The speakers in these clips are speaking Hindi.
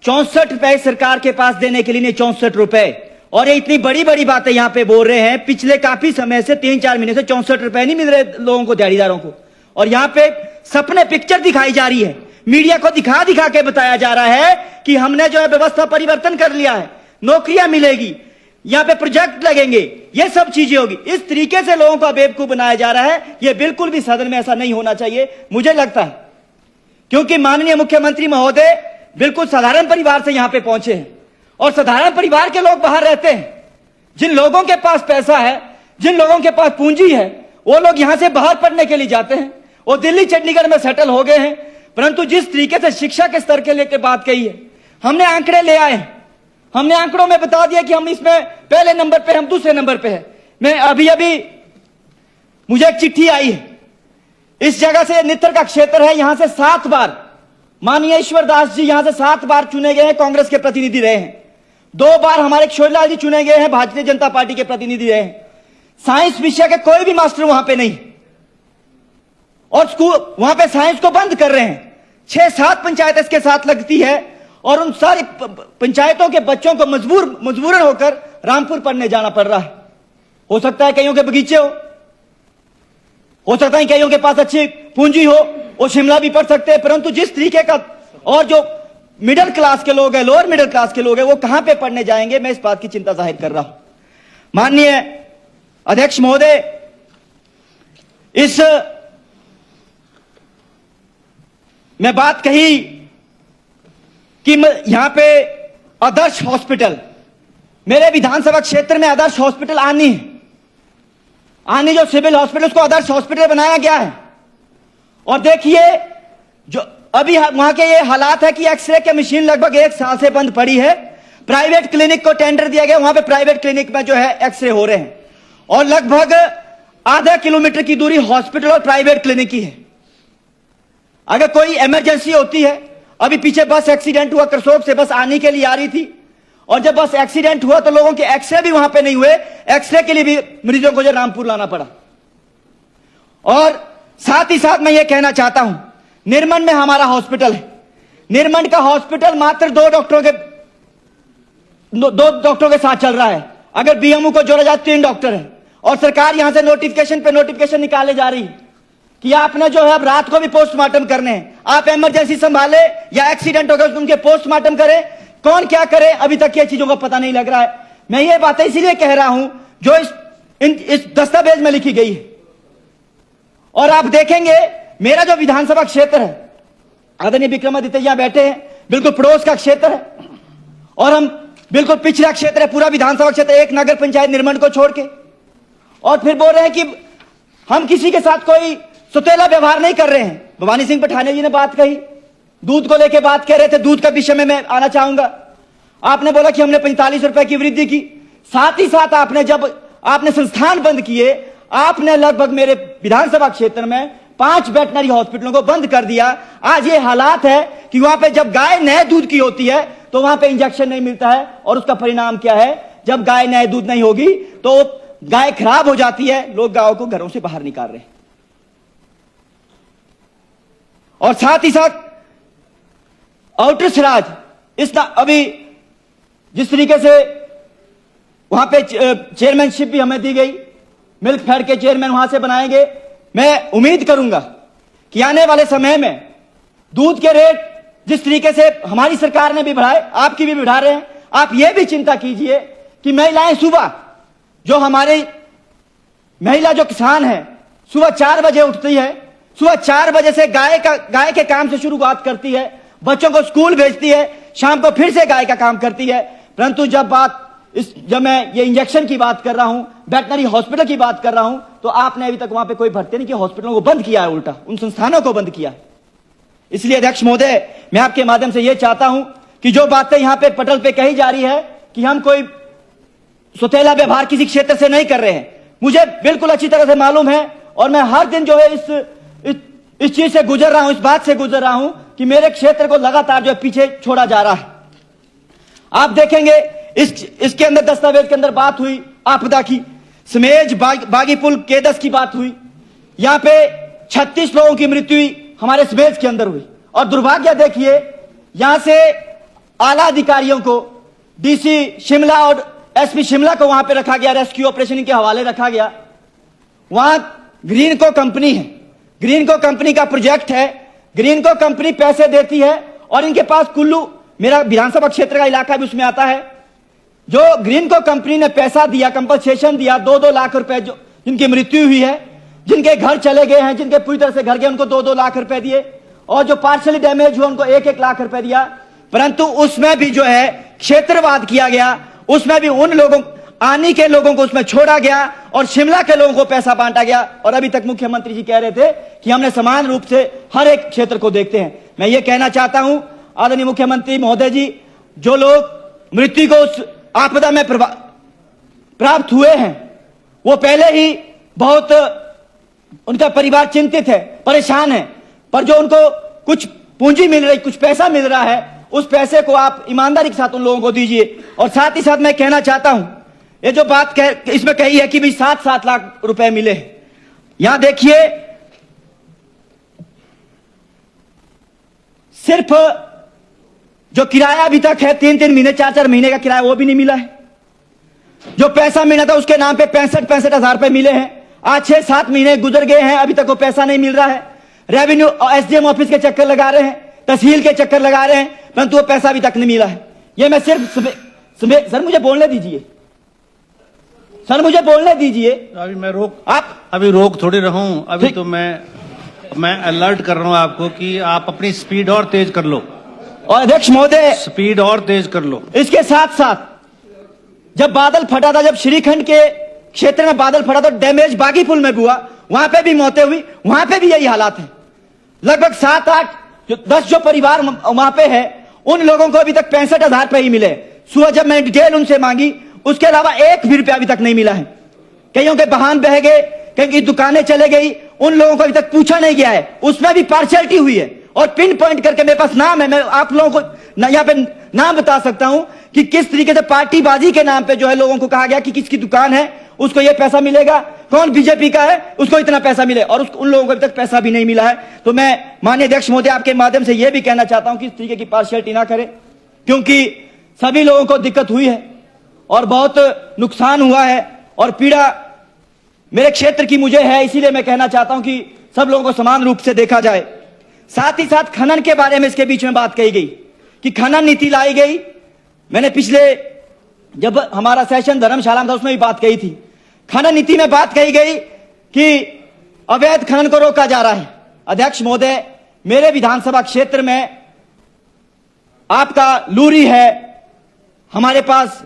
64 रुपए सरकार के पास देने के लिए नहीं, 64 रुपए। और ये इतनी बड़ी बड़ी बातें यहां पे बोल रहे हैं। पिछले काफी समय से 3-4 महीने से 64 रुपए नहीं मिल रहे लोगों को, दिहाड़ीदारों को। और यहां पे सपने पिक्चर दिखाई जा रही है, मीडिया को दिखा दिखा के बताया जा रहा है कि हमने जो है व्यवस्था परिवर्तन कर लिया है, नौकरियां मिलेगी, यहां पे प्रोजेक्ट लगेंगे, ये सब चीजें होगी। इस तरीके से लोगों को बेवकूफ बनाया जा रहा है। यह बिल्कुल भी सदन में ऐसा नहीं होना चाहिए, मुझे लगता है, क्योंकि माननीय मुख्यमंत्री महोदय बिल्कुल साधारण परिवार से यहां पे पहुंचे हैं। और साधारण परिवार के लोग बाहर रहते हैं। जिन लोगों के पास पैसा है, जिन लोगों के पास पूंजी है, वो लोग यहां से बाहर पढ़ने के लिए जाते हैं, वो दिल्ली चंडीगढ़ में सेटल हो गए हैं। परंतु जिस तरीके से शिक्षा के स्तर के लेकर बात कही है, हमने आंकड़े ले आए, हमने आंकड़ों में बता दिया कि हम इसमें पहले नंबर पे, हम दूसरे नंबर पे है। मैं अभी मुझे एक चिट्ठी आई है, इस जगह से नित्तर का क्षेत्र है, यहां से 7 बार माननीय ईश्वर दास जी यहां से 7 बार चुने गए हैं, कांग्रेस के प्रतिनिधि रहे हैं। 2 बार हमारे किशोरीलाल जी चुने गए हैं, भारतीय जनता पार्टी के प्रतिनिधि रहे हैं। साइंस विषय के कोई भी मास्टर वहां पे नहीं, और स्कूल वहां पे साइंस को बंद कर रहे हैं। 6-7 पंचायत इसके साथ लगती है, और उन सारी पंचायतों के बच्चों को मजबूरन होकर रामपुर पढ़ने जाना पड़ रहा है। हो सकता है कईयों के बगीचे हो सकता है कईयों के पास अच्छी पूंजी हो, वो शिमला भी पढ़ सकते हैं। परंतु जिस तरीके का, और जो मिडिल क्लास के लोग हैं, लोअर मिडिल क्लास के लोग हैं, वो कहां पे पढ़ने जाएंगे, मैं इस बात की चिंता जाहिर कर रहा हूं। माननीय अध्यक्ष महोदय, इस मैं बात कही कि यहां पे आदर्श हॉस्पिटल, मेरे विधानसभा क्षेत्र में आदर्श हॉस्पिटल आनी जो सिविल हॉस्पिटल, उसको आदर्श हॉस्पिटल बनाया गया है। और देखिए जो अभी वहां के ये हालात है कि एक्सरे की मशीन लगभग 1 साल से बंद पड़ी है। प्राइवेट क्लिनिक को टेंडर दिया गया, वहां पे प्राइवेट क्लिनिक में जो है एक्सरे हो रहे हैं, और लगभग आधा किलोमीटर की दूरी हॉस्पिटल और प्राइवेट क्लिनिक की है। अगर कोई इमरजेंसी होती है, अभी पीछे बस एक्सीडेंट हुआ, करसोग से बस आने के लिए आ रही थी, और जब बस एक्सीडेंट हुआ तो लोगों के एक्सरे भी वहां पे नहीं हुए, एक्सरे के लिए भी मरीजों को जो रामपुर लाना पड़ा। और साथ ही साथ मैं ये कहना चाहता हूं, निर्मंड में हमारा हॉस्पिटल है, निर्मंड का हॉस्पिटल मात्र 2 डॉक्टरों के साथ चल रहा है। अगर बीएमओ को जोड़ा जाए 3 डॉक्टर है, और सरकार यहां से नोटिफिकेशन पे नोटिफिकेशन निकाले जा रही है कि आपने जो है अब रात को भी पोस्टमार्टम करने हैं, आप इमरजेंसी संभाले या एक्सीडेंट हो गया उनके पोस्टमार्टम करें, कौन क्या करे, अभी तक ये चीजों का पता नहीं लग रहा है। मैं ये बातें इसीलिए कह रहा हूं जो इस दस्तावेज में लिखी गई है। और आप देखेंगे मेरा जो विधानसभा क्षेत्र है, आदरणीय विक्रमादित्य यहां बैठे हैं, बिल्कुल पड़ोस का क्षेत्र है, और हम बिल्कुल पिछड़ा क्षेत्र है, पूरा विधानसभा क्षेत्र, एक नगर पंचायत निर्मंड को छोड़ के। और फिर बोल रहे हैं कि हम किसी के साथ कोई सुतेला व्यवहार नहीं कर रहे हैं। भवानी सिंह पठानिया जी ने बात कही, दूध को लेकर बात कह रहे थे, दूध का विषय में मैं आना चाहूंगा। आपने बोला कि हमने 45 रुपए की वृद्धि की, साथ ही साथ आपने संस्थान बंद किए, आपने लगभग मेरे विधानसभा क्षेत्र में 5 वेटनरी हॉस्पिटलों को बंद कर दिया। आज ये हालात है कि वहां पे जब गाय नए दूध की होती है तो वहां पे इंजेक्शन नहीं मिलता है, और उसका परिणाम क्या है, जब गाय नए दूध नहीं होगी तो गाय खराब हो जाती है, लोग गायों को घरों से बाहर निकाल रहे हैं। और साथ ही साथ आउटर सिराज अभी जिस तरीके से वहां पे चेयरमैनशिप भी हमें दी गई, मिल्क फेड के चेयरमैन वहां से बनाएंगे। मैं उम्मीद करूंगा कि आने वाले समय में दूध के रेट जिस तरीके से हमारी सरकार ने भी बढ़ाए, आपकी भी बढ़ा रहे हैं, आप ये भी चिंता कीजिए कि महिलाएं सुबह जो हमारी महिला जो किसान है, सुबह 4 बजे उठती है, सुबह 4 बजे से गाय के काम से शुरुआत करती है, बच्चों को स्कूल भेजती है, शाम को फिर से गाय का काम करती है। परंतु जब मैं ये इंजेक्शन की बात कर रहा हूं, वेटनरी हॉस्पिटल की बात कर रहा हूं, तो आपने अभी तक वहां पे कोई भर्ती नहीं किया, हॉस्पिटलों को बंद किया है, उल्टा उन संस्थानों को बंद किया है। इसलिए अध्यक्ष महोदय, मैं आपके माध्यम से यह चाहता हूं कि जो बातें यहां पे पटल पे कही जा रही है कि हम कोई सुतेला व्यवहार किसी क्षेत्र से नहीं कर रहे हैं, मुझे बिल्कुल अच्छी तरह से मालूम है। और मैं हर दिन जो है इस चीज से गुजर रहा हूं, इस बात से गुजर रहा हूं कि मेरे क्षेत्र को लगातार जो है पीछे छोड़ा जा रहा है। आप देखेंगे इसके अंदर दस्तावेज के अंदर बात हुई आपदा की, समेज बागीपुल केदस की बात हुई, यहां पे 36 लोगों की मृत्यु हमारे समेज के अंदर हुई। और दुर्भाग्य देखिए, यहां से आला अधिकारियों को, डीसी शिमला और एसपी शिमला को वहां पे रखा गया, रेस्क्यू ऑपरेशन के हवाले रखा गया। वहां ग्रीनको कंपनी है, ग्रीनको कंपनी का प्रोजेक्ट है, ग्रीनको कंपनी पैसे देती है और इनके पास कुल्लू, मेरा विधानसभा क्षेत्र का इलाका भी उसमें आता है, जो ग्रीनको कंपनी ने पैसा दिया, कंपनसेशन दिया 2-2 लाख रुपए, जो जिनकी मृत्यु हुई है, जिनके घर चले गए हैं, जिनके पूरी तरह से घर गए, उनको 2-2 लाख रुपए दिए, और जो पार्शली डैमेज हुआ उनको 1-1 लाख रुपए दिया। परंतु उसमें भी जो है क्षेत्रवाद किया गया, उसमें भी उन लोगों, आनी के लोगों को उसमें छोड़ा गया और शिमला के लोगों को पैसा बांटा गया। और अभी तक मुख्यमंत्री जी कह रहे थे कि हमने समान रूप से हर एक क्षेत्र को देखते हैं। मैं ये कहना चाहता हूं आदरणीय मुख्यमंत्री महोदय जी, जो लोग मृत्यु को उस आपदा में प्राप्त हुए हैं, वो पहले ही बहुत, उनका परिवार चिंतित है, परेशान है, पर जो उनको कुछ पूंजी मिल रही, कुछ पैसा मिल रहा है, उस पैसे को आप ईमानदारी के साथ उन लोगों को दीजिए। और साथ ही साथ मैं कहना चाहता हूं, ये जो बात इसमें कही है कि भी 7-7 लाख रुपए मिले, यहां देखिए सिर्फ जो किराया अभी तक है 3-3 महीने 4-4 महीने का किराया वो भी नहीं मिला है। जो पैसा मिला था उसके नाम पे 65-65 हजार रुपए मिले हैं। आज 6-7 महीने गुजर गए हैं, अभी तक वो पैसा नहीं मिल रहा है। रेवेन्यू एसडीएम ऑफिस के चक्कर लगा रहे हैं, तहसील के चक्कर लगा रहे हैं, परंतु वो पैसा अभी तक नहीं मिला है। ये मैं सिर्फ सर मुझे बोलने दीजिए, सर मुझे बोलने दीजिए। अभी मैं अभी रोक थोड़ी रहा हूं, अभी तो मैं अलर्ट कर रहा हूं आपको कि आप अपनी स्पीड और तेज कर लो। और अध्यक्ष महोदय, स्पीड और तेज कर लो। इसके साथ साथ जब बादल फटा था, जब श्रीखंड के क्षेत्र में बादल फटा था, डैमेज बागी पुल में भी हुआ, वहां पे भी मौतें हुई, वहां पे भी यही हालात है। लगभग 7-8-10 जो परिवार वहां पे है, उन लोगों को अभी तक 65,000 रुपए ही मिले। सुबह जब मैंने डिटेल उनसे मांगी, उसके अलावा 1 भी रुपया अभी तक नहीं मिला है। कईयों के वाहन बह गए, कहीं की दुकानें चले गई, उन लोगों को अभी तक पूछा नहीं गया है, उसमें भी पार्शियलिटी हुई है। और पिन पॉइंट करके मेरे पास नाम है, मैं आप लोगों को यहाँ पे नाम बता सकता हूं कि किस तरीके से पार्टीबाजी के नाम पे जो है लोगों को कहा गया कि किसकी दुकान है उसको ये पैसा मिलेगा, कौन बीजेपी का है उसको इतना पैसा मिले, और उन लोगों को अभी तक पैसा भी नहीं मिला है। तो मैं माननीय अध्यक्ष महोदय आपके माध्यम से यह भी कहना चाहता हूं कि इस तरीके की पार्शियलिटी ना करें, क्योंकि सभी लोगों को दिक्कत हुई है और बहुत नुकसान हुआ है और पीड़ा मेरे क्षेत्र की मुझे है। इसीलिए मैं कहना चाहता हूं कि सब लोगों को समान रूप से देखा जाए। साथ ही साथ खनन के बारे में इसके बीच में बात कही गई कि खनन नीति लाई गई। मैंने पिछले जब हमारा सेशन धर्मशाला में था उसमें भी बात कही थी। खनन नीति में बात कही गई कि अवैध खनन को रोका जा रहा है। अध्यक्ष महोदय, मेरे विधानसभा क्षेत्र में आपका लूरी है, हमारे पास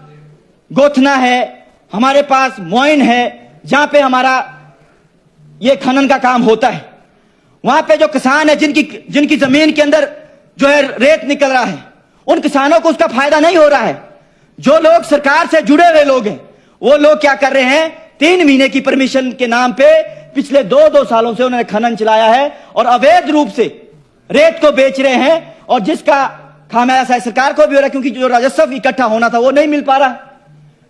गोथना है, हमारे पास मोइन है, जहां पे हमारा ये खनन का काम होता है। वहां पे जो किसान है जिनकी जमीन के अंदर जो है रेत निकल रहा है, उन किसानों को उसका फायदा नहीं हो रहा है। जो लोग सरकार से जुड़े हुए लोग हैं, वो लोग क्या कर रहे हैं, 3 महीने की परमिशन के नाम पे पिछले 2 सालों से उन्होंने खनन चलाया है और अवैध रूप से रेत को बेच रहे हैं, और जिसका खामियाजा सरकार को भी हो रहा है, क्योंकि जो राजस्व इकट्ठा होना था वो नहीं मिल पा रहा।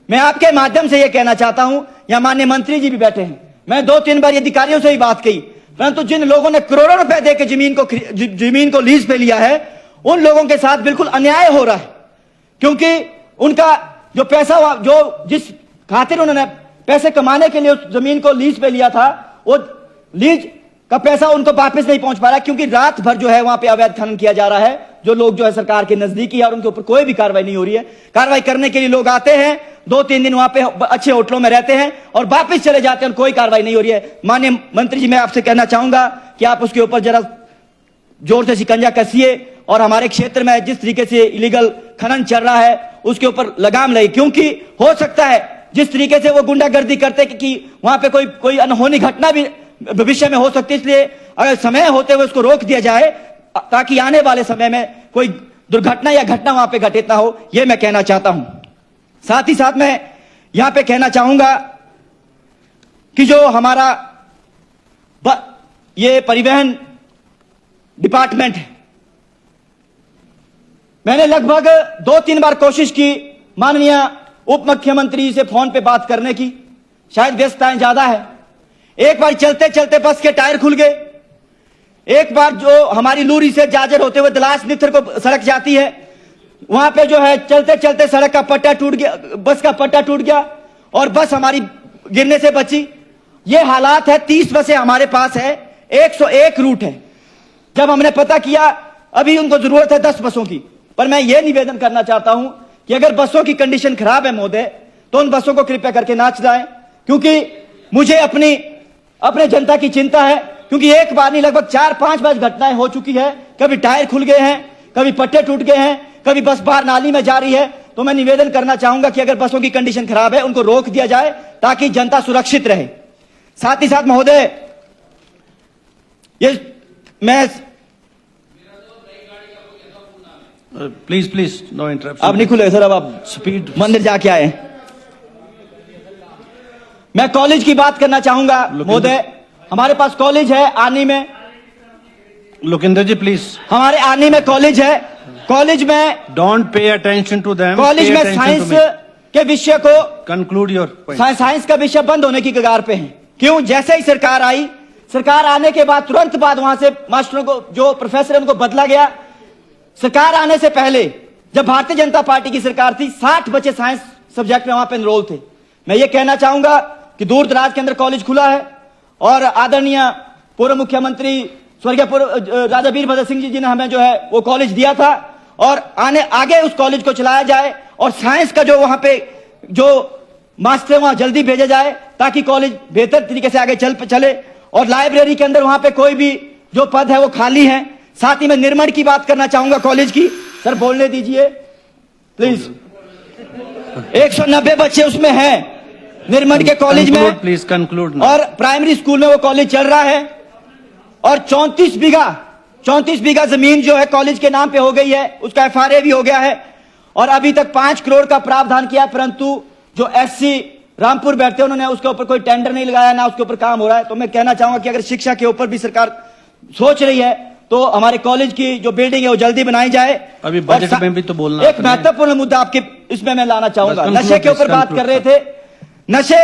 मैं आपके माध्यम से यह कहना चाहता हूं, यहां माननीय मंत्री जी भी बैठे हैं, मैं 2-3 बार अधिकारियों से भी बात की, परंतु जिन लोगों ने करोड़ों रुपए देकर जमीन को लीज पे लिया है, उन लोगों के साथ बिल्कुल अन्याय हो रहा है। क्योंकि उनका जो पैसा, जो जिस खातिर उन्होंने पैसे कमाने के लिए उस जमीन को लीज पे लिया था, वो लीज का पैसा उनको वापस नहीं पहुंच पा रहा है, क्योंकि रात भर जो है वहां पे अवैध खनन किया जा रहा है। जो लोग जो है सरकार के नजदीकी है और उनके ऊपर कोई भी कार्रवाई नहीं हो रही है। कार्रवाई करने के लिए लोग आते हैं, 2-3 दिन वहां पे अच्छे होटलों में रहते हैं और वापस चले जाते हैं और कोई कार्रवाई नहीं हो रही है। माननीय मंत्री जी, मैं आपसे कहना चाहूंगा कि आप उसके ऊपर जरा जोर से शिकंजा कसिए और हमारे क्षेत्र में जिस तरीके से इलीगल खनन चल रहा है उसके ऊपर लगाम लगे, क्योंकि हो सकता है जिस तरीके से वो गुंडागर्दी करते कि वहां पे कोई अनहोनी घटना भी भविष्य में हो सकती है। इसलिए अगर समय होते हुए उसको रोक दिया जाए ताकि आने वाले समय में कोई दुर्घटना या घटना वहां पे घटित ना हो, यह मैं कहना चाहता हूं। साथ ही साथ मैं यहां पे कहना चाहूंगा कि जो हमारा ये परिवहन डिपार्टमेंट है, मैंने लगभग 2-3 बार कोशिश की माननीय उप मुख्यमंत्री से फोन पे बात करने की, शायद व्यस्तताएं ज्यादा है। एक बार चलते चलते बस के टायर खुल गए, एक बार जो हमारी लूरी से जाजर होते हुए दलास निथर को सड़क जाती है, वहां पे जो है चलते चलते सड़क का पट्टा टूट गया, बस का पट्टा टूट गया और बस हमारी गिरने से बची। ये हालात है। 30 बसें हमारे पास है, 101 रूट है। जब हमने पता किया, अभी उनको जरूरत है 10 बसों की। पर मैं ये निवेदन करना चाहता हूं कि अगर बसों की कंडीशन खराब है महोदय, तो उन बसों को कृपया करके ना चलाएं, क्योंकि मुझे अपने जनता की चिंता है। क्योंकि एक बार नहीं, लगभग 4-5 बार घटनाएं हो चुकी है। कभी टायर खुल गए हैं, कभी पट्टे टूट गए हैं, कभी बस बाहर नाली में जा रही है। तो मैं निवेदन करना चाहूंगा कि अगर बसों की कंडीशन खराब है, उनको रोक दिया जाए ताकि जनता सुरक्षित रहे। साथ ही साथ महोदय, ये मैं प्लीज नो इंटरप्शन। अब नहीं खुले सर, अब आप स्पीड मंदिर जाके आए। मैं कॉलेज की बात करना चाहूंगा महोदय। हमारे पास कॉलेज है आनी में। लोकेंद्र जी प्लीज, हमारे आनी में कॉलेज है। कॉलेज में don't pay attention to them. College में साइंस के विषय को कंक्लूड योर पॉइंट। साइंस का विषय बंद होने की कगार पे है। क्यों? जैसे ही सरकार आई, सरकार आने के बाद तुरंत बाद वहां से मास्टरों को, जो प्रोफेसर है, उनको बदला गया। सरकार आने से पहले जब भारतीय जनता पार्टी की सरकार थी, 60 बच्चे साइंस सब्जेक्ट में वहां पे एनरोल थे। मैं ये कहना चाहूंगा कि दूर दराज के अंदर कॉलेज खुला है और आदरणीय पूर्व मुख्यमंत्री स्वर्गीय राजा वीरभद्र सिंह जी ने हमें जो है वो कॉलेज दिया था, और आगे उस कॉलेज को चलाया जाए और साइंस का जो वहां पे जो मास्टर वहां जल्दी भेजा जाए ताकि कॉलेज बेहतर तरीके से आगे चले। और लाइब्रेरी के अंदर वहां पे कोई भी जो पद है वो खाली है। साथ ही मैं निर्माण की बात करना चाहूंगा कॉलेज की। सर बोलने दीजिए प्लीज। 190 बच्चे उसमें हैं निर्माण के कॉलेज में। Please conclude. और प्राइमरी स्कूल में वो कॉलेज चल रहा है। और 34 बीघा जमीन जो है कॉलेज के नाम पे हो गई है, उसका FRA भी हो गया है। और अभी तक 5 करोड़ का प्रावधान किया, परंतु जो SC रामपुर बैठते हैं उन्होंने उसके ऊपर कोई टेंडर नहीं लगाया, ना उसके ऊपर काम हो रहा है। तो मैं कहना चाहूंगा कि अगर शिक्षा के ऊपर भी सरकार सोच रही है तो हमारे कॉलेज की जो बिल्डिंग है वो जल्दी बनाई जाए। अभी बजट में भी तो बोलना। एक महत्वपूर्ण मुद्दा आपके इसमें मैं लाना चाहूंगा। नशे के ऊपर बात कर रहे थे। नशे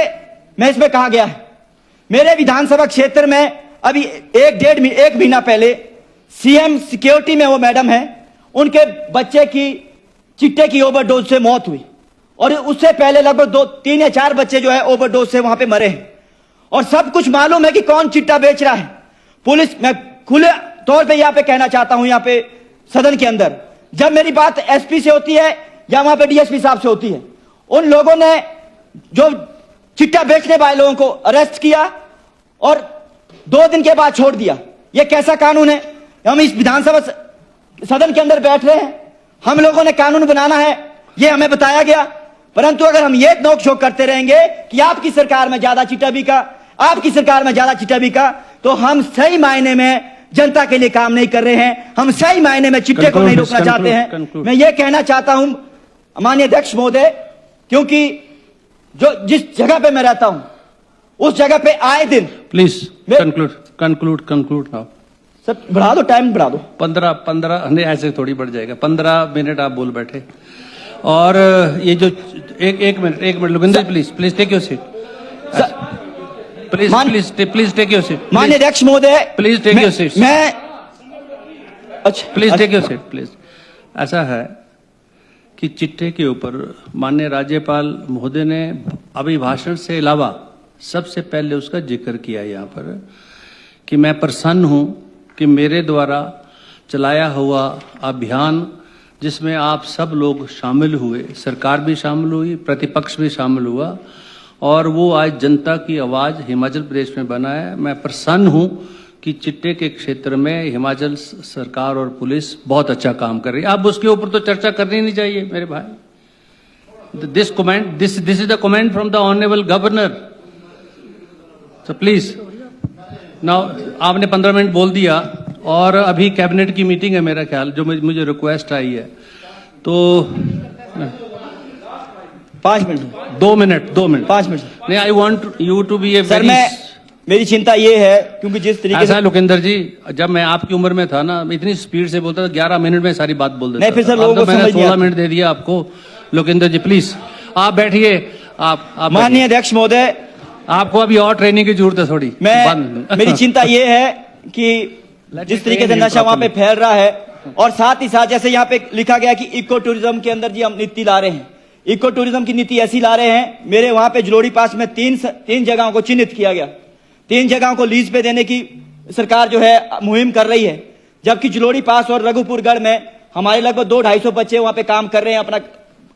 में इसमें कहा गया है, मेरे विधानसभा क्षेत्र में अभी एक महीना पहले CM सिक्योरिटी में वो मैडम है, उनके बच्चे की चिट्टे की ओवरडोज से मौत हुई। और उससे पहले लगभग 3 या 4 बच्चे जो है ओवरडोज से वहां पे मरे हैं। और सब कुछ मालूम है कि कौन चिट्टा बेच रहा है। पुलिस, मैं खुले तौर पे यहां पे कहना चाहता हूं, यहां पे सदन के अंदर, जब मेरी बात SP से होती है या वहां पे DSP साहब से होती है, उन लोगों ने जो चिट्टा बेचने वाले लोगों को अरेस्ट किया और 2 दिन के बाद छोड़ दिया। यह कैसा कानून है? हम इस विधानसभा सदन के अंदर बैठ रहे हैं, हम लोगों ने कानून बनाना है, यह हमें बताया गया। परंतु अगर हम ये नोक झोंक करते रहेंगे कि आपकी सरकार में ज्यादा चिट्टा बिका, आपकी सरकार में ज्यादा चिट्टा बिका, तो हम सही मायने में जनता के लिए काम नहीं कर रहे हैं। हम सही मायने में चिट्टे को नहीं रोकना चाहते हैं। मैं ये कहना चाहता हूं माननीय अध्यक्ष महोदय, क्योंकि जो जिस जगह पे मैं रहता हूं उस जगह पे आए दिन। Please conclude now. सर बढ़ा दो, टाइम बढ़ा दो। 15 नहीं, ऐसे थोड़ी बढ़ जाएगा। 15 मिनट आप बोल बैठे। और ये जो एक minute Lokendra please take your seat. Please take your seat. माननीय अध्यक्ष महोदय प्लीज टेक योर सीट। मैं अच्छा please take your seat please. ऐसा है कि चिट्टे के ऊपर माननीय राज्यपाल महोदय ने अभी भाषण से अलावा सबसे पहले उसका जिक्र किया यहाँ पर कि मैं प्रसन्न हूं कि मेरे द्वारा चलाया हुआ अभियान, जिसमें आप सब लोग शामिल हुए, सरकार भी शामिल हुई, प्रतिपक्ष भी शामिल हुआ, और वो आज जनता की आवाज हिमाचल प्रदेश में बना है। मैं प्रसन्न हूं कि चिट्टे के क्षेत्र में हिमाचल सरकार और पुलिस बहुत अच्छा काम कर रही है। अब उसके ऊपर तो चर्चा करनी नहीं चाहिए मेरे भाई। This is the comment from the honourable governor. तो प्लीज नाउ, आपने 15 मिनट बोल दिया और अभी कैबिनेट की मीटिंग है मेरा ख्याल, जो मुझे रिक्वेस्ट आई है। तो 5 मिनट 2 मिनट 5 मिनट नहीं, I want you to be a sir, मेरी चिंता ये है क्योंकि जिस तरीके से लोकेंद्र जी, जब मैं आपकी उम्र में था ना, इतनी स्पीड से बोलता था, 11 मिनट में सारी बात बोल देता नहीं, फिर सर लोगों को मैंने 16 मिनट दे दिया आपको। लोकेंद्र जी प्लीज आप बैठिए। आप माननीय अध्यक्ष महोदय, आपको अभी और ट्रेनिंग की जरूरत है थोड़ी। मेरी चिंता ये है कि जिस तरीके से नशा वहां पे फैल रहा है, और साथ ही साथ जैसे यहाँ पे लिखा गया कि इको टूरिज्म के अंदर जी हम नीति ला रहे हैं। इको टूरिज्म की नीति ऐसी ला रहे हैं, मेरे वहां पे जलोड़ी पास में तीन जगहों को चिन्हित किया गया, 3 जगहों को लीज पे देने की सरकार जो है मुहिम कर रही है, जबकि जलोड़ी पास और रघुपुरगढ़ में हमारे लगभग 200-250 बच्चे वहां पे काम कर रहे हैं, अपना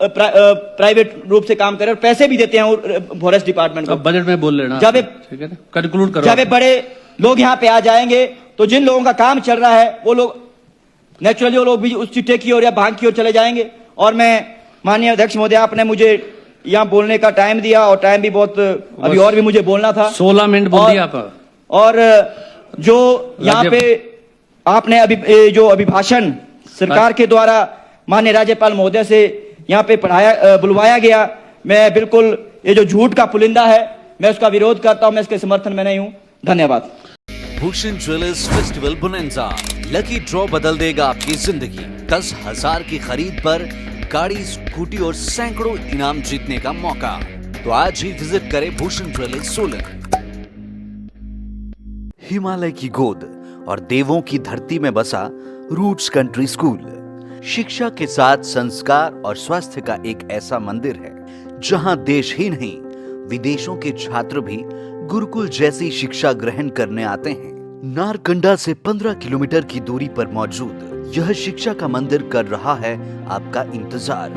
प्राइवेट रूप से काम कर रहे हैं और पैसे भी देते हैं फॉरेस्ट डिपार्टमेंट को। बजट में बोल लेना, जब ठीक है ना, कंक्लूड करो। जब बड़े लोग यहाँ पे आ जाएंगे तो जिन लोगों का काम चल रहा है वो लोग नेचुरली वो लोग भी उस चिट्टे की ओर या भांग की ओर चले जाएंगे। और मैं माननीय अध्यक्ष महोदय, आपने मुझे यहाँ बोलने का टाइम दिया और टाइम भी बहुत अभी और भी मुझे बोलना था, 16 मिनट बोल दिया आप। और जो यहाँ पे आपने अभी जो अभिभाषण सरकार के द्वारा माननीय राज्यपाल महोदय से यहाँ पे बुलवाया गया, मैं बिल्कुल ये जो झूठ का पुलिंदा है मैं उसका विरोध करता हूँ, मैं इसके समर्थन में नहीं हूँ। धन्यवाद। Bhushan jewellers festival bonanza, lucky draw बदल देगा आपकी जिंदगी। 10,000 की खरीद पर गाड़ी, स्कूटी और सैकड़ों इनाम जीतने का मौका। तो आज ही विजिट करें भूषण ज्वेलर्स सोलन। हिमालय की गोद और देवों की धरती में बसा रूट्स कंट्री स्कूल शिक्षा के साथ संस्कार और स्वास्थ्य का एक ऐसा मंदिर है जहां देश ही नहीं विदेशों के छात्र भी गुरुकुल जैसी शिक्षा ग्रहण करने आते हैं। नारकंडा से 15 किलोमीटर की दूरी पर मौजूद यह शिक्षा का मंदिर कर रहा है आपका इंतजार।